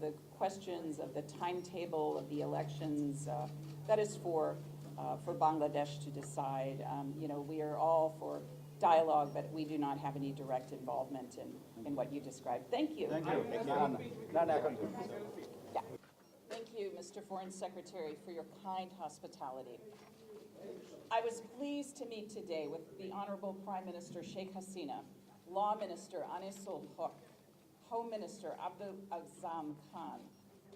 the questions of the timetable of the elections, that is for Bangladesh to decide. We are all for dialogue, but we do not have any direct involvement in what you described. Thank you. Thank you. Yeah. Thank you, Mr. Foreign Secretary, for your kind hospitality. I was pleased to meet today with the Honorable Prime Minister Sheikh Hasina, Law Minister Anisul Haq, Home Minister Abdul Azam Khan,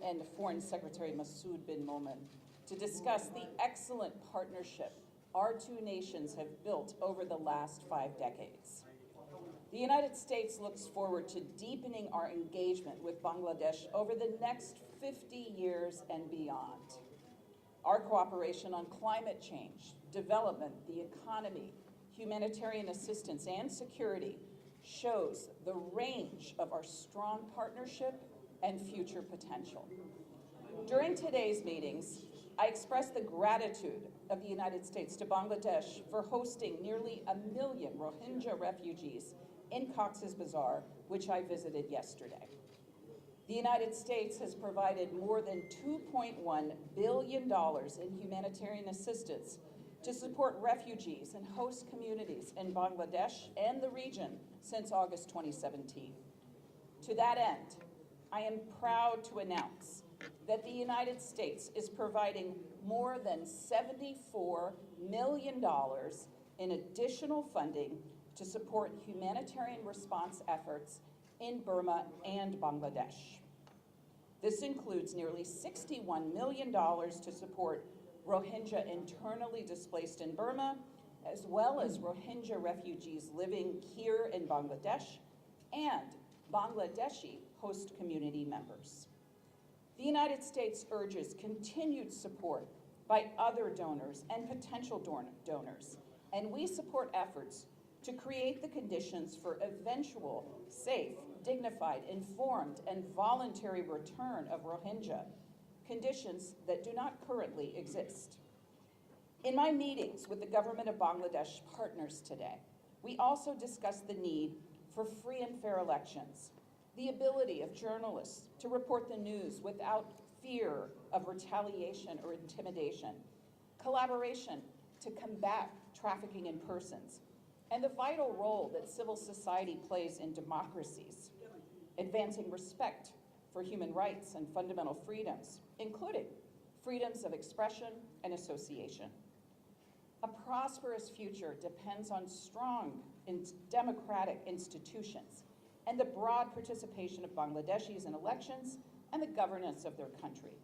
and Foreign Secretary Masood bin Momen to discuss the excellent partnership our two nations have built over the last 5 decades. The United States looks forward to deepening our engagement with Bangladesh over the next 50 years and beyond. Our cooperation on climate change, development, the economy, humanitarian assistance, and security shows the range of our strong partnership and future potential. During today's meetings, I express the gratitude of the United States to Bangladesh for hosting nearly 1 million Rohingya refugees in Cox's Bazar, which I visited yesterday. The United States has provided more than $2.1 billion in humanitarian assistance to support refugees and host communities in Bangladesh and the region since August 2017. To that end, I am proud to announce that the United States is providing more than $74 million in additional funding to support humanitarian response efforts in Burma and Bangladesh. This includes nearly $61 million to support Rohingya internally displaced in Burma, as well as Rohingya refugees living here in Bangladesh and Bangladeshi host community members. The United States urges continued support by other donors and potential donors, and we support efforts to create the conditions for eventual, safe, dignified, informed, and voluntary return of Rohingya, conditions that do not currently exist. In my meetings with the government of Bangladesh partners today, we also discussed the need for free and fair elections, the ability of journalists to report the news without fear of retaliation or intimidation, collaboration to combat trafficking in persons, and the vital role that civil society plays in democracies, advancing respect for human rights and fundamental freedoms, including freedoms of expression and association. A prosperous future depends on strong and democratic institutions and the broad participation of Bangladeshis in elections and the governance of their country.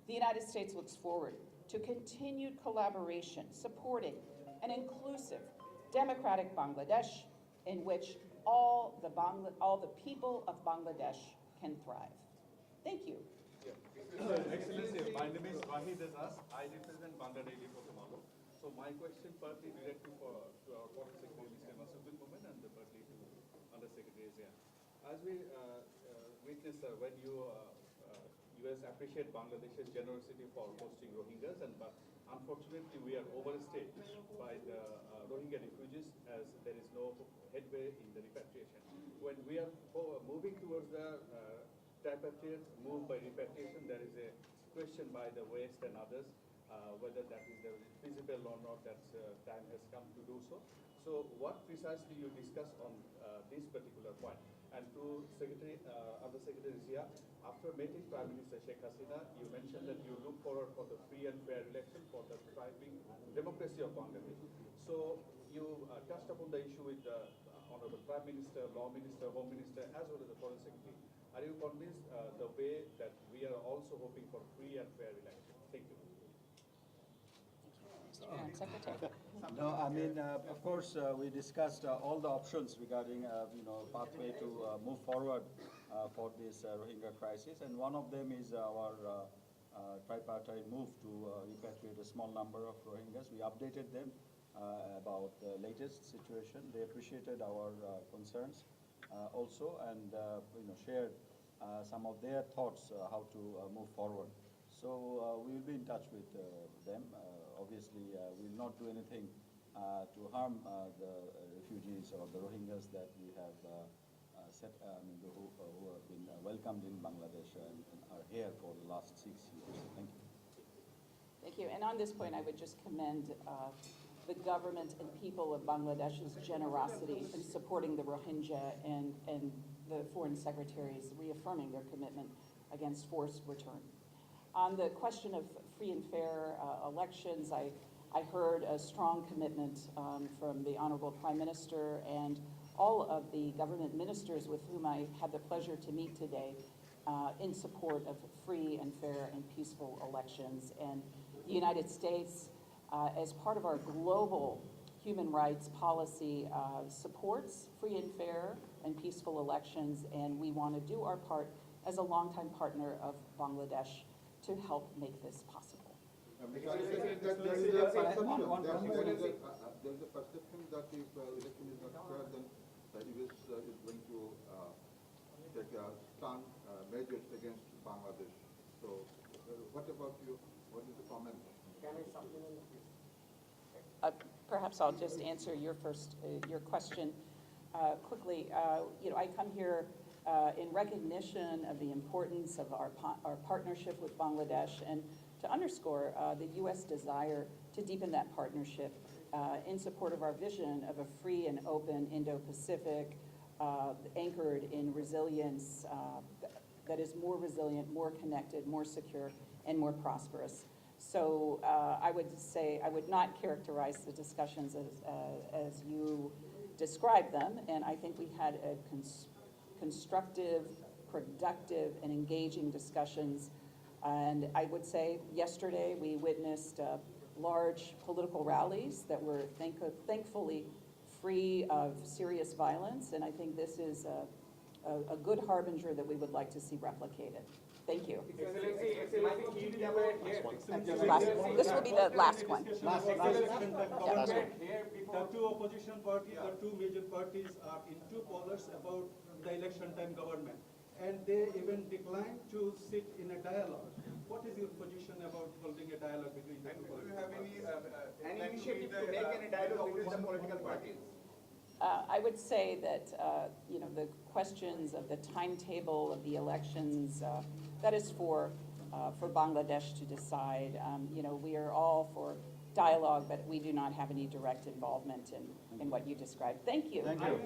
The United States looks forward to continued collaboration supporting an inclusive, democratic Bangladesh in which all the people of Bangladesh can thrive. Thank you. Excellency, my name is Wahid Azaz. I represent Bangladesh for tomorrow. So my question partly directed to our Foreign Secretary, Mr. Masood bin Momen, and partly to Undersecretary Zia. As we witness when US appreciate Bangladesh's generosity for hosting Rohingyas, and unfortunately we are overstayed by the Rohingya refugees as there is no headway in the repatriation. When we are moving towards the tripartite move by repatriation, there is a question by the West and others whether that is feasible or not. That time has come to do so. So what precisely you discuss on this particular point? And to Undersecretary Zia, after meeting Prime Minister Sheikh Hasina, you mentioned that you look forward for the free and fair election for the thriving democracy of Bangladesh. So you touched upon the issue with the Honorable Prime Minister, Law Minister, Home Minister, as well as the Foreign Secretary. Are you convinced the way that we are also hoping for free and fair election? Thank you. Secretary. No, I mean, of course, we discussed all the options regarding, pathway to move forward for this Rohingya crisis, and one of them is our tripartite move to repatriate a small number of Rohingyas. We updated them about the latest situation. They appreciated our concerns also, and shared some of their thoughts how to move forward. So we will be in touch with them. Obviously, we will not do anything to harm the refugees or the Rohingyas that we have who have been welcomed in Bangladesh and here for the last 6 years. Thank you. Thank you. And on this point, I would just commend the government and people of Bangladesh's generosity in supporting the Rohingya and the Foreign Secretary's reaffirming their commitment against forced return. On the question of free and fair elections, I heard a strong commitment from the Honorable Prime Minister and all of the government ministers with whom I had the pleasure to meet today in support of free and fair and peaceful elections. And the United States, as part of our global human rights policy, supports free and fair and peaceful elections, and we want to do our part as a longtime partner of Bangladesh to help make this possible. There is a perception that if election is not fair, then the US is going to take strong measures against Bangladesh. So, what about you? What is the comment? Perhaps I'll just answer your question quickly. I come here in recognition of the importance of our partnership with Bangladesh and to underscore the U.S. desire to deepen that partnership in support of our vision of a free and open Indo-Pacific anchored in resilience that is more resilient, more connected, more secure, and more prosperous. So I would say I would not characterize the discussions as you described them, and I think we had a constructive, productive, and engaging discussions. And I would say yesterday we witnessed large political rallies that were thankfully free of serious violence, and I think this is a good harbinger that we would like to see replicated. Thank you. This will be the last one. The two opposition parties, the two major parties are in two polars about the election time government, and they even declined to sit in a dialogue. What is your position about holding a dialogue between the two Do you political have parties? any initiative to make any dialogue with the political parties? I would say that the questions of the timetable of the elections, that is for Bangladesh to decide. We are all for dialogue, but we do not have any direct involvement in what you described. Thank you. Thank you.